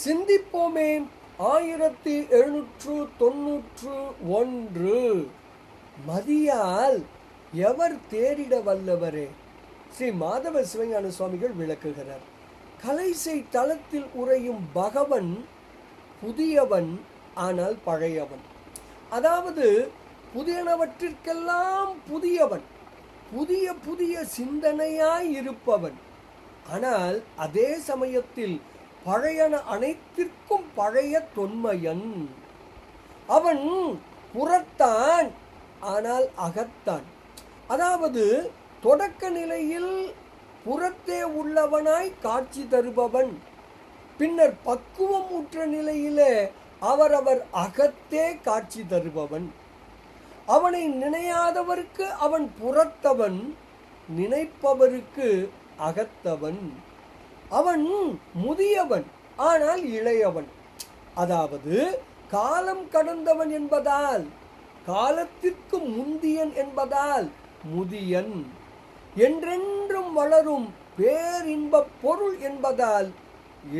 சிந்திப்போமே. 1791 மதியால் எவர் தேரிட வல்லவரே. ஸ்ரீ மாதவ சிவஞான சுவாமிகள் விளக்குகிறார். கலைசை தளத்தில் உறையும் பகவன் புதியவன், ஆனால் பழையவன். அதாவது புதியனவற்றிற்கெல்லாம் புதியவன், புதிய புதிய சிந்தனையாய் இருப்பவன். ஆனால் அதே சமயத்தில் பழையன அனைத்திற்கும் பழைய தொன்மையன். அவன் புறத்தான், ஆனால் அகத்தான். அதாவது தொடக்க நிலையில் புறத்தே உள்ளவனாய் காட்சி தருபவன், பின்னர் பக்குவம் உற்ற நிலையிலே அவரவர் அகத்தே காட்சி தருபவன். அவனை நினையாதவருக்கு அவன் புறத்தவன், நினைப்பவருக்கு அகத்தவன். அவன் முதியவன், ஆனால் இளையவன். அதாவது காலம் கடந்தவன் என்பதால், காலத்திற்கு முந்தியன் என்பதால் முதியன். என்றென்றும் வளரும் பேரின்பப் பொருள் என்பதால்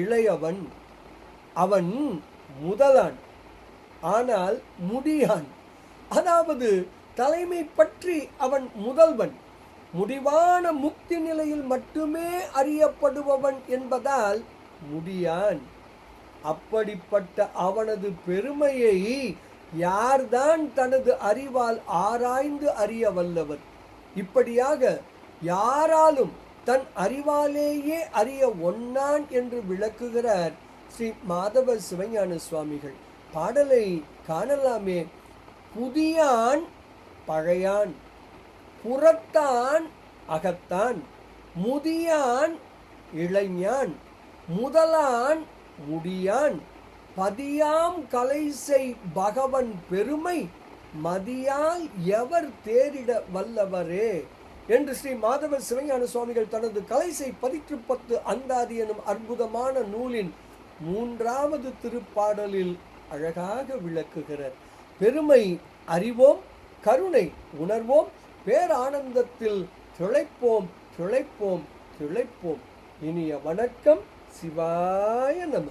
இளையவன். அவன் முதலான், ஆனால் முடியான். அதாவது தலைமை பற்றி அவன் முதல்வன், முடிவான முக்தி நிலையில் மட்டுமே அறியப்படுபவன் என்பதால் முடியான். அப்படிப்பட்ட அவனது பெருமையை யார்தான் தனது அறிவால் ஆராய்ந்து அறிய வல்லவர்? இப்படியாக யாராலும் தன் அறிவாலேயே அறிய ஒன்னான் என்று விளக்குகிறார் ஸ்ரீ மாதவ சிவஞான சுவாமிகள். பாடலை காணலாமே. புதியான் பழையான், புறத்தான் அகத்தான், முதியான் இளைஞான், முதலான் முடியான், பதியாம் கலைசை பகவன் பெருமை மதியால் எவர் தேரிட வல்லவரே என்று ஸ்ரீ மாதவ சிவஞான சுவாமிகள் தனது கலைசை 10 அந்தாதி எனும் அற்புதமான நூலின் 3வது திருப்பாடலில் அழகாக விளக்குகிறார். பெருமை அறிவோம், கருணை உணர்வோம், பேரானந்தத்தில் திளைப்போம் திளைப்போம் திளைப்போம். இனிய வணக்கம். சிவாய நம.